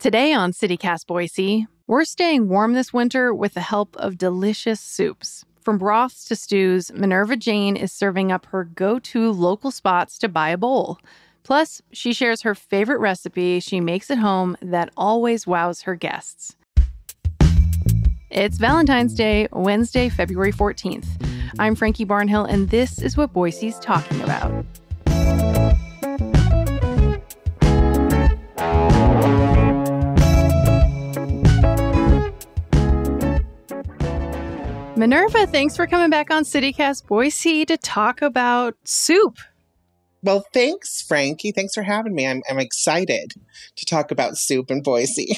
Today on CityCast Boise, we're staying warm this winter with the help of delicious soups. From broths to stews, Minerva Jayne is serving up her go-to local spots to buy a bowl. Plus, she shares her favorite recipe she makes at home that always wows her guests. It's Valentine's Day, Wednesday, February 14th. I'm Frankie Barnhill, and this is what Boise's talking about. Minerva, thanks for coming back on CityCast Boise to talk about soup. Well, thanks, Frankie. Thanks for having me. I'm excited to talk about soup in Boise.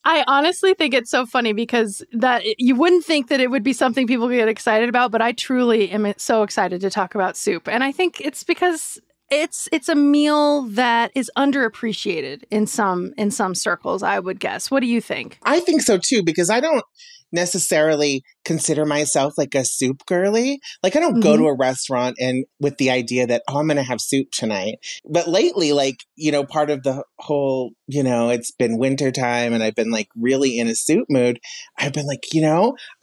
I honestly think it's so funny because that you wouldn't think that it would be something people get excited about, but I truly am so excited to talk about soup. And I think it's because it's a meal that is underappreciated in some circles, I would guess. What do you think? I think so too, because I don't necessarily consider myself like a soup girly. Like I don't go to a restaurant and with the idea that, oh, I'm going to have soup tonight. But lately, part of the whole, it's been wintertime and I've been like really in a soup mood. I've been like,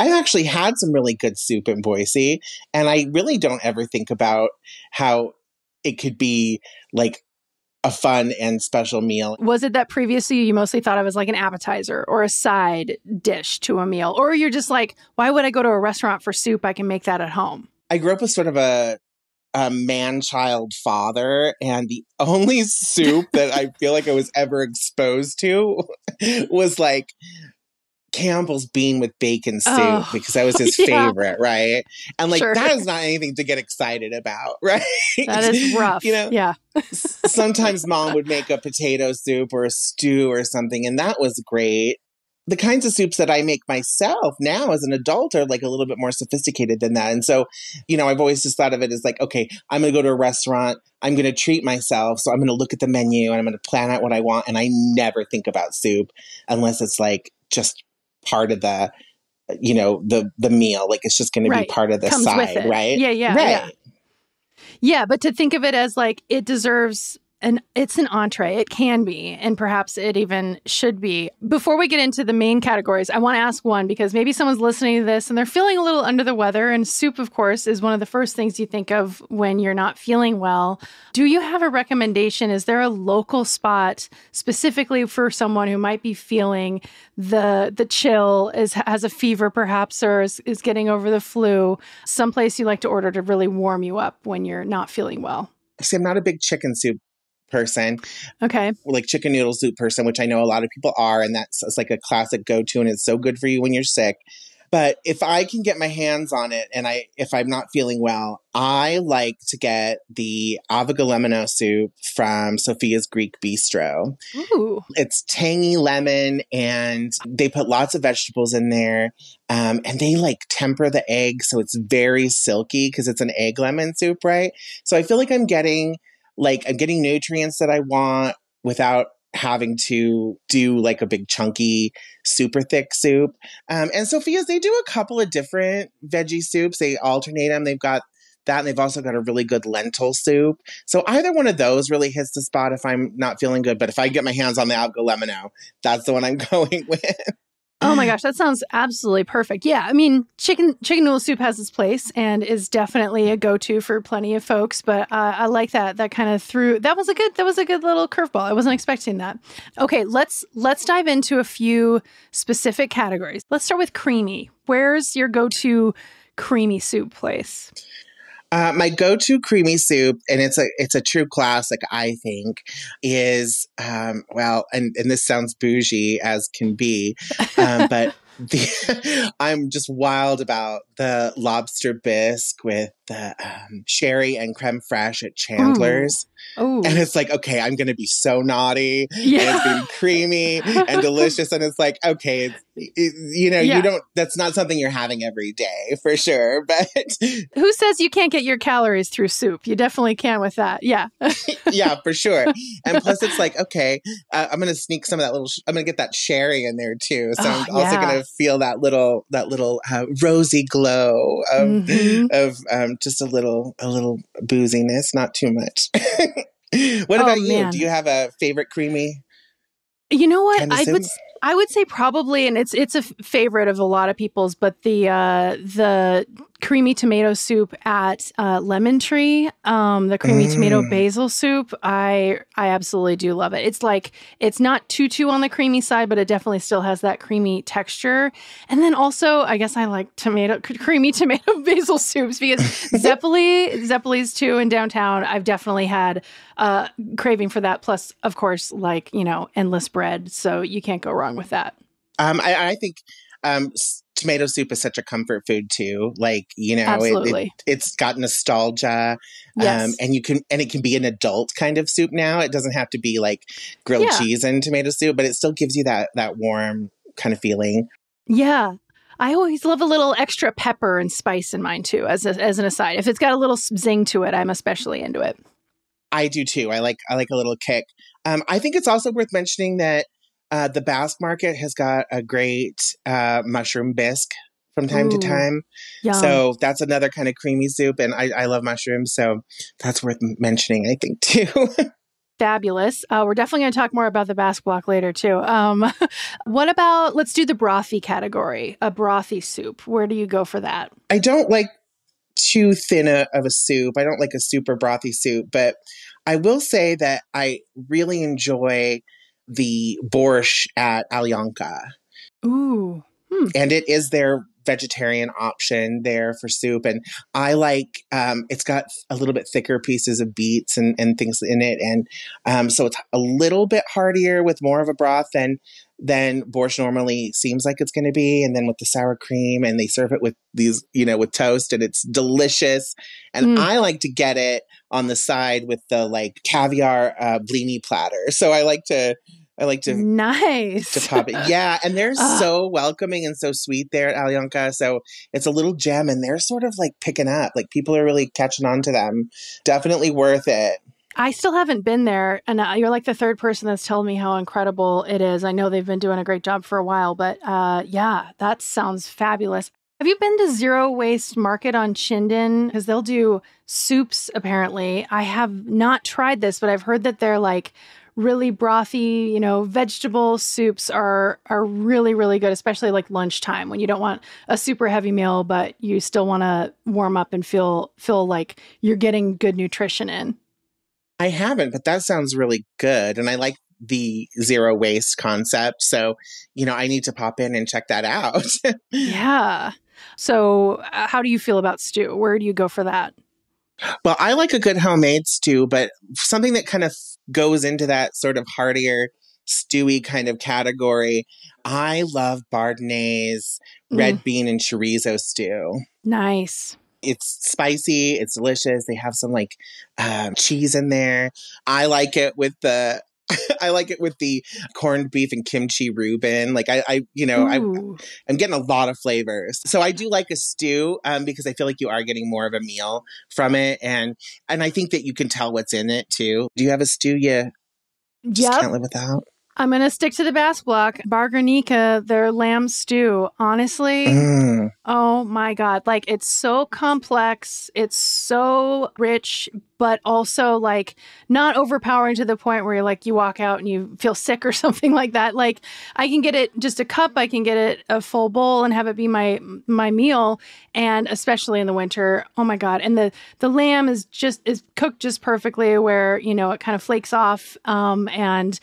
I've actually had some really good soup in Boise. And I really don't ever think about how it could be like a fun and special meal. Was it that previously you mostly thought of as like an appetizer or a side dish to a meal? Or you're just like, why would I go to a restaurant for soup? I can make that at home. I grew up with sort of a man-child father, and the only soup that I feel like I was ever exposed to was like Campbell's bean with bacon soup because that was his favorite, right? And like that is not anything to get excited about, right? That is rough. Sometimes mom would make a potato soup or a stew or something, and that was great. The kinds of soups that I make myself now as an adult are like a little bit more sophisticated than that. And so, I've always just thought of it as like, okay, I'm going to go to a restaurant. I'm going to treat myself. So I'm going to look at the menu and I'm going to plan out what I want. And I never think about soup unless it's like just part of the, the meal. Like it's just going to be part of the side, right? Yeah. Yeah, but to think of it as like it deserves it's an entree. It can be, and perhaps it even should be. Before we get into the main categories, I want to ask one because maybe someone's listening to this and they're feeling a little under the weather, and soup, of course, is one of the first things you think of when you're not feeling well. Do you have a recommendation? Is there a local spot specifically for someone who might be feeling the chill, has a fever perhaps, or is getting over the flu? Someplace you like to order to really warm you up when you're not feeling well? See, I'm not a big chicken soup person. Okay. Like chicken noodle soup person, which I know a lot of people are, and it's like a classic go-to, and it's so good for you when you're sick. But if I can get my hands on it, and if I'm not feeling well, I like to get the avocalemino soup from Sophia's Greek Bistro. Ooh. It's tangy lemon, and they put lots of vegetables in there, and they like temper the egg so it's very silky because it's an egg lemon soup, right? So I feel like I'm getting nutrients that I want without having to do like a big chunky, super thick soup. And Sophia's, they do a couple of different veggie soups. They alternate them. They've got that, and they've also got a really good lentil soup. So either one of those really hits the spot if I'm not feeling good. But if I get my hands on the avocalemino, that's the one I'm going with. Oh my gosh, that sounds absolutely perfect. Yeah, I mean, chicken noodle soup has its place and is definitely a go-to for plenty of folks. But I like that kind of that was a good little curveball. I wasn't expecting that. Okay, let's dive into a few specific categories. Let's start with creamy. Where's your go-to creamy soup place? My go-to creamy soup, and it's a true classic, I think, is and this sounds bougie as can be, but I'm just wild about the lobster bisque with the sherry and creme fraiche at Chandler's. Ooh. And it's like, okay, I'm going to be so naughty. Yeah. And it's going to be creamy and delicious. And it's like, okay, you don't, that's not something you're having every day for sure. But who says you can't get your calories through soup? You definitely can with that. Yeah. Yeah, for sure. And plus it's like, okay, I'm going to sneak some of that I'm going to get that sherry in there too. So I'm also going to feel that little rosy glow of just a little booziness, not too much. What about you? Man. Do you have a favorite creamy You know what? kind of soup? I would say probably, and it's a favorite of a lot of people's, but the creamy tomato soup at Lemon Tree, the creamy tomato Mm. basil soup, I absolutely do love it. It's like it's not too on the creamy side, but it definitely still has that creamy texture. And then also, I guess I like creamy tomato basil soups because Zeppoli's too in downtown. I've definitely had craving for that. Plus, of course, like, endless bread. So you can't go wrong with that. I think tomato soup is such a comfort food too. Like, Absolutely. it's got nostalgia, Yes. and it can be an adult kind of soup now. It doesn't have to be like grilled Yeah. cheese and tomato soup, but it still gives you that warm kind of feeling. Yeah. I always love a little extra pepper and spice in mine too, as an aside. If it's got a little zing to it, I'm especially into it. I do too. I like a little kick. I think it's also worth mentioning that the Basque Market has got a great mushroom bisque from time to Ooh, time. yum. So that's another kind of creamy soup, and I love mushrooms, so that's worth mentioning, I think, too. Fabulous. We're definitely going to talk more about the Basque Block later too. What about, let's do the brothy category, a brothy soup. Where do you go for that? I don't like too thin of a soup. I don't like a super brothy soup, but I will say that I really enjoy the borscht at Alyonka. Ooh. Hmm. And it is their vegetarian option there for soup. And I like it's got a little bit thicker pieces of beets and things in it. And so it's a little bit heartier with more of a broth than borscht normally seems like it's going to be. And then with the sour cream, and they serve it with these, with toast, and it's delicious. And Mm. I like to get it on the side with the like caviar blini platter. So I like to Nice. pop it. Yeah. And they're Ah, so welcoming and so sweet there at Alyonka. So it's a little gem, and they're sort of like picking up. Like, people are really catching on to them. Definitely worth it. I still haven't been there, and you're like the third person that's told me how incredible it is. I know they've been doing a great job for a while, but yeah, that sounds fabulous. Have you been to Zero Waste Market on Chinden? Because they'll do soups, apparently. I have not tried this, but I've heard that they're like really brothy, vegetable soups are really, really good, especially like lunchtime when you don't want a super heavy meal, but you still want to warm up and feel like you're getting good nutrition in. I haven't, but that sounds really good. And I like the zero waste concept. So, I need to pop in and check that out. Yeah. So, how do you feel about stew? Where do you go for that? Well, I like a good homemade stew, but something that kind of goes into that sort of heartier, stewy kind of category. I love Bardenay's Mm, red bean and chorizo stew. nice. It's spicy. It's delicious. They have some like cheese in there. I like it with the I like it with the corned beef and kimchi Reuben. Like Ooh. I'm getting a lot of flavors. So I do like a stew because I feel like you are getting more of a meal from it, and I think that you can tell what's in it too. Do you have a stew you just Yep. can't live without? I'm going to stick to the Basque Block. Bargarnica, their lamb stew. Honestly, Mm. oh my God. Like, it's so complex. It's so rich, but also like not overpowering to the point where you're like, you walk out and you feel sick or something like that. Like, I can get it just a cup. I can get it a full bowl and have it be my meal. And especially in the winter, oh my God. And the lamb is cooked just perfectly where, it kind of flakes off, and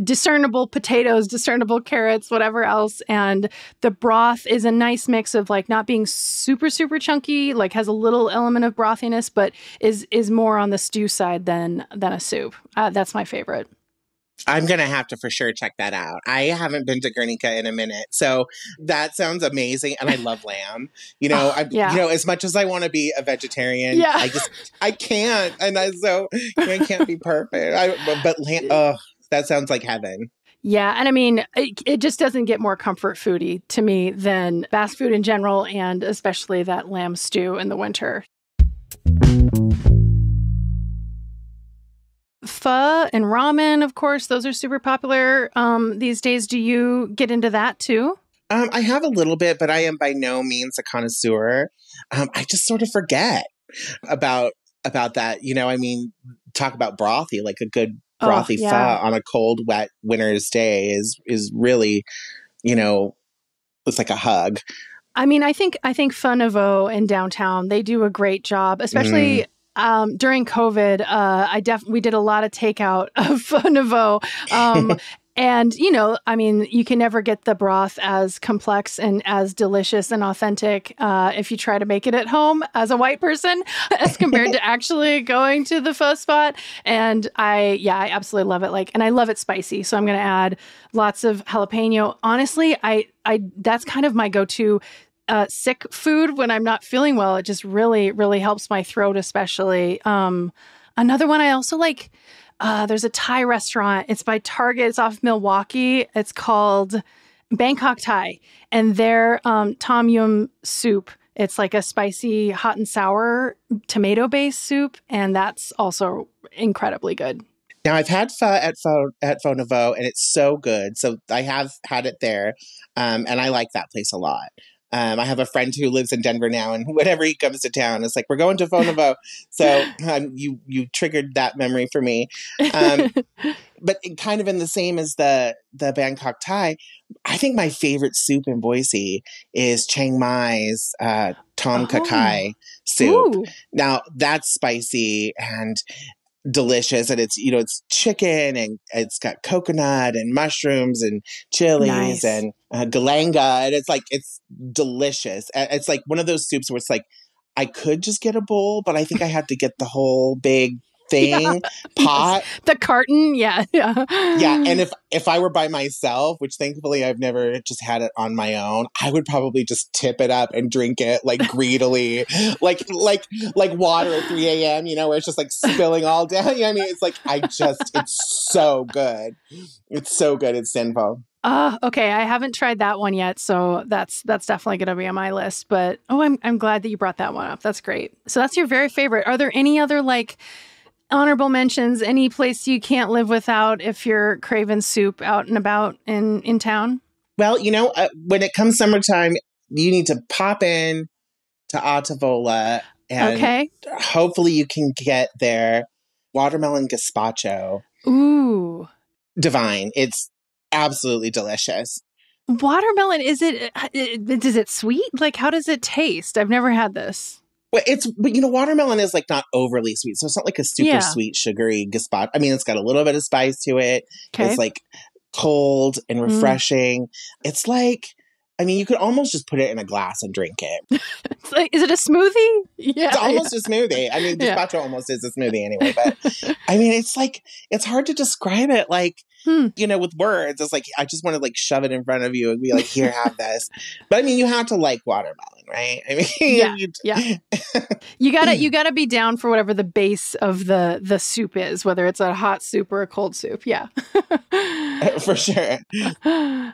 discernible potatoes, discernible carrots, whatever else. And the broth is a nice mix of like not being super, super chunky, like has a little element of brothiness, but is more on the stew side than a soup. That's my favorite. I'm going to have to for sure check that out. I haven't been to Guernica in a minute. So that sounds amazing. And I love lamb. Oh, yeah. As much as I want to be a vegetarian, Yeah. I can't. And I can't be perfect. But lamb, that sounds like heaven. Yeah. And I mean, it just doesn't get more comfort foody to me than fast food in general, and especially that lamb stew in the winter. Pho and ramen, of course, those are super popular these days. Do you get into that too? I have a little bit, but I am by no means a connoisseur. I just sort of forget about that. Talk about brothy, like a good Oh, frothy pho yeah. on a cold, wet winter's day is really, you know, it's like a hug. I mean, I think Fun Nouveau in downtown, they do a great job, Mm. especially during COVID. We did a lot of takeout of Fun Nouveau. And, I mean, you can never get the broth as complex and as delicious and authentic if you try to make it at home as a white person as compared to actually going to the pho spot. And I absolutely love it. And I love it spicy. So I'm going to add lots of jalapeno. Honestly, I that's kind of my go-to sick food when I'm not feeling well. It just really, really helps my throat, especially. Another one I also like. There's a Thai restaurant. It's by Target. It's off Milwaukee. It's called Bangkok Thai, and their tom yum soup. It's like a spicy, hot and sour tomato-based soup, and that's also incredibly good. Now I've had pho at Pho Nouveau, and it's so good. So I have had it there, and I like that place a lot. I have a friend who lives in Denver now, and whenever he comes to town, it's like we're going to Pho Nouveau. So you triggered that memory for me. Um, but kind of in the same as the Bangkok Thai, I think my favorite soup in Boise is Chiang Mai's Tom Kha Oh, Kai soup. ooh, Now that's spicy and delicious, and it's chicken, and it's got coconut and mushrooms and chilies nice. and galanga, and it's delicious. It's like one of those soups where it's like I could just get a bowl, but I think I have to get the whole big Yeah, thing yes. pot. The carton, yeah, Yeah, and yeah. if I were by myself, which thankfully I've never just had it on my own, I would probably just tip it up and drink it like greedily, like water at 3 a.m. Where it's just like spilling all down. I mean, it's like it's so good. It's so good. It's sinful. Okay. I haven't tried that one yet, so that's definitely going to be on my list. But I'm glad that you brought that one up. That's great. So that's your very favorite. Are there any other honorable mentions? Any place you can't live without if you're craving soup out and about in town? Well, when it comes summertime, you need to pop in to Atavola, and Okay. hopefully you can get their watermelon gazpacho. Ooh, Divine. It's absolutely delicious. watermelon. Is it sweet? How does it taste? I've never had this. But watermelon is like not overly sweet, so it's not like a super Yeah. sweet, sugary gazpacho. I mean, it's got a little bit of spice to it. Okay. It's like cold and Mm. refreshing. It's like, I mean, you could almost just put it in a glass and drink it. Is it a smoothie? It's Yeah. almost a smoothie. I mean, Yeah. gazpacho almost is a smoothie anyway, but I mean, it's hard to describe it Hmm. with words. It's like, I just want to shove it in front of you and be like, here, have this. But I mean, you have to like watermelon, right? I Yeah. mean, Yeah. You gotta be down for whatever the base of the soup is, whether it's a hot soup or a cold soup. Yeah. for sure.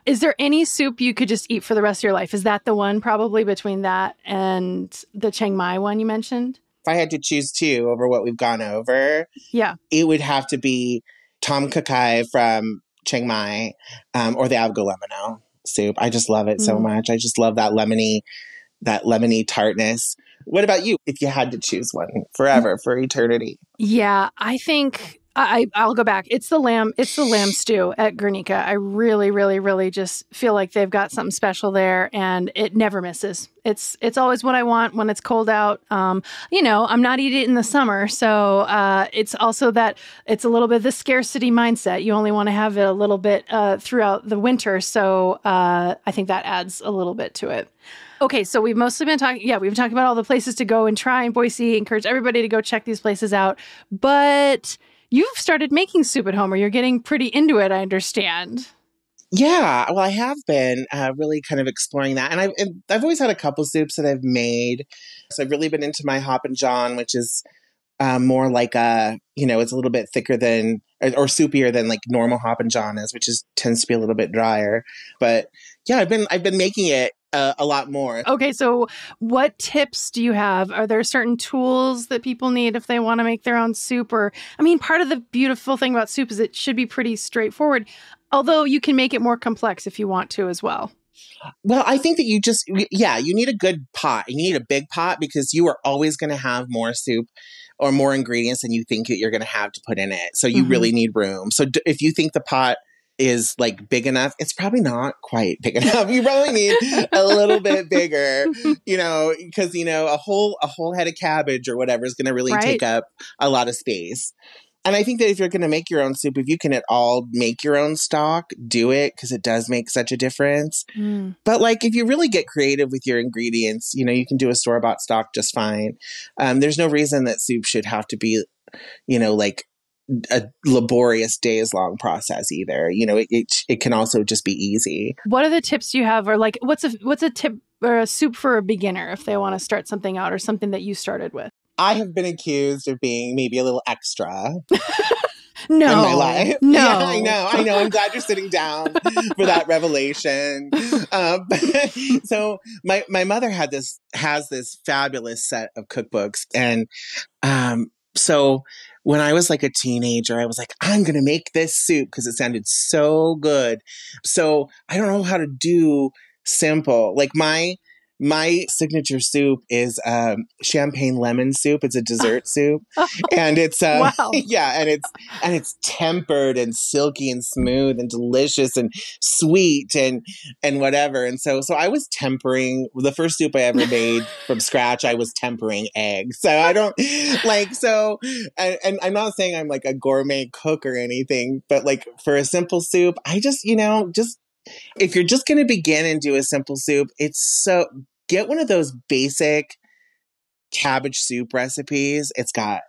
Is there any soup you could just eat for the rest of your life? Is that the one probably between that and the Chiang Mai one you mentioned? If I had to choose two over what we've gone over, Yeah. it would have to be Tom Kha Kai from Chiang Mai, or the Avgolemino soup. I just love it so Mm. much. I just love that lemony tartness. What about you? If you had to choose one forever, for eternity? Yeah, I think I'll go back. It's the lamb. It's the lamb stew at Guernica. I really, really, really just feel like they've got something special there, and it never misses. It's always what I want when it's cold out. I'm not eating it in the summer, so it's also that it's a little bit of the scarcity mindset. You only want to have it a little bit throughout the winter, so I think that adds a little bit to it. Okay, so we've mostly been talking, we've been talking about all the places to go and try in Boise, encourage everybody to go check these places out. But you've started making soup at home, or you're getting pretty into it, I understand. Yeah, well, I have been really kind of exploring that, and I've always had a couple soups that I've made. So I've really been into my Hop and John, which is more like it's a little bit thicker than or soupier than like normal Hop and John is, which tends to be a little bit drier. But yeah, I've been making it a lot more. Okay, so what tips do you have? Are there certain tools that people need if they want to make their own soup? Or, I mean, part of the beautiful thing about soup is it should be pretty straightforward, although you can make it more complex if you want to as well. Well, I think that you need a good pot. You need a big pot because you are always going to have more soup or more ingredients than you think that you're going to have to put in it. So you really need room. So if you think the pot is like big enough, it's probably not quite big enough. You probably need a little bit bigger, because, a whole head of cabbage or whatever is going to really take up a lot of space. And I think that if you're going to make your own soup, if you can at all make your own stock, do it, because it does make such a difference. But like, if you really get creative with your ingredients, you can do a store-bought stock just fine. There's no reason that soup should have to be, like a laborious days-long process either. It can also just be easy. What are the tips you have, or like, what's a tip or a soup for a beginner if they want to start something out, or something that you started with? I have been accused of being maybe a little extra no, in my life. No, yeah, I know. I'm glad you're sitting down for that revelation. So my mother has this fabulous set of cookbooks, and so when I was like a teenager, I was like, I'm going to make this soup because it sounded so good. So I don't know how to do simple. Like my signature soup is champagne lemon soup. It's a dessert soup, and it's wow. yeah, and it's tempered and silky and smooth and delicious and sweet and whatever. And so I was tempering the first soup I ever made from scratch. I was tempering eggs. So I don't and I'm not saying I'm like a gourmet cook or anything, but like for a simple soup, I just if you're just going to begin and do a simple soup, get one of those basic cabbage soup recipes. It's got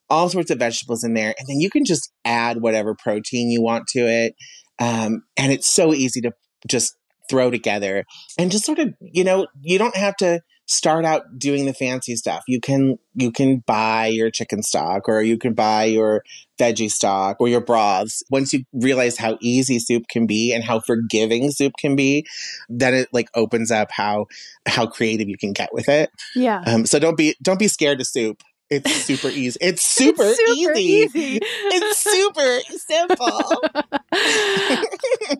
all sorts of vegetables in there, and then you can just add whatever protein you want to it. And it's so easy to just throw together, and just sort of, you don't have to start out doing the fancy stuff. You can buy your chicken stock, or you can buy your veggie stock or your broths. Once you realize how easy soup can be and how forgiving soup can be, then it like opens up how creative you can get with it. Yeah. So don't be scared of soup. It's super easy. It's super easy. It's super simple.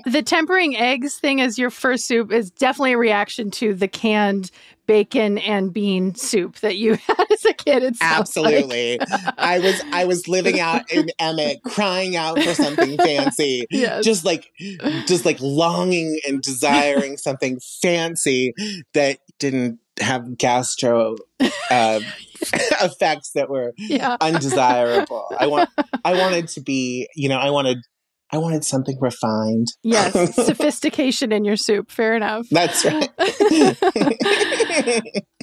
The tempering eggs thing as your first soup is definitely a reaction to the canned bacon and bean soup that you had as a kid. Absolutely. Like. I was living out in Emmett, crying out for something fancy. Yes. Just like longing and desiring something fancy that didn't have gastro effects that were undesirable. I wanted to be, I wanted something refined. Yes, sophistication in your soup. Fair enough. That's right.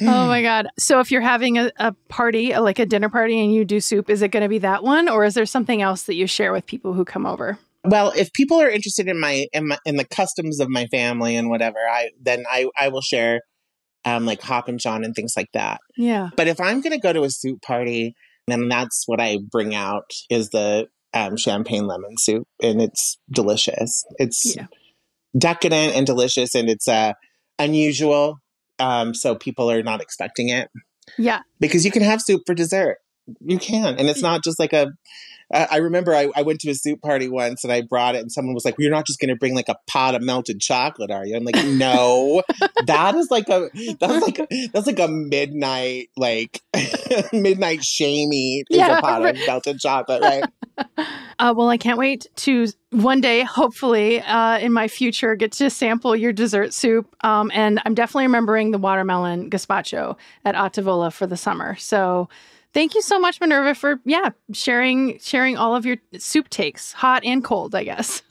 Oh my God. So if you're having a party, like a dinner party, and you do soup, is it going to be that one, or is there something else that you share with people who come over? Well, if people are interested in the customs of my family and whatever, I will share like hop and john and things like that. Yeah. But if I'm going to go to a soup party, then that's what I bring out is the champagne lemon soup, and it's delicious. It's decadent and delicious, and it's unusual. So people are not expecting it. Yeah. Because you can have soup for dessert. You can. And it's not just like I remember I went to a soup party once and I brought it, and someone was like, well, you're not just going to bring like a pot of melted chocolate, are you? I'm like, no, that's like a midnight, like midnight shamey is a pot of melted chocolate, right? Well, I can't wait to one day, hopefully, in my future, get to sample your dessert soup. And I'm definitely remembering the watermelon gazpacho at Ottavola for the summer. So thank you so much, Minerva, for sharing all of your soup takes, hot and cold, I guess.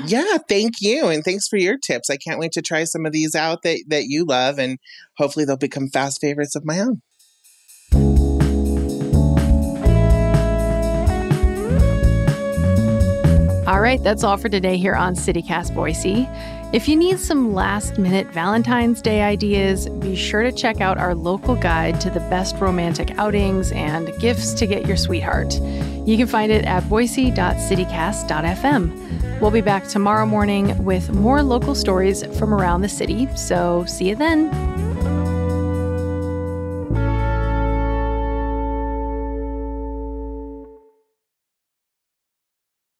Yeah, thank you. And thanks for your tips. I can't wait to try some of these out that you love, and hopefully they'll become fast favorites of my own. All right, that's all for today here on CityCast Boise. If you need some last-minute Valentine's Day ideas, be sure to check out our local guide to the best romantic outings and gifts to get your sweetheart. You can find it at boise.citycast.fm. We'll be back tomorrow morning with more local stories from around the city, so see you then.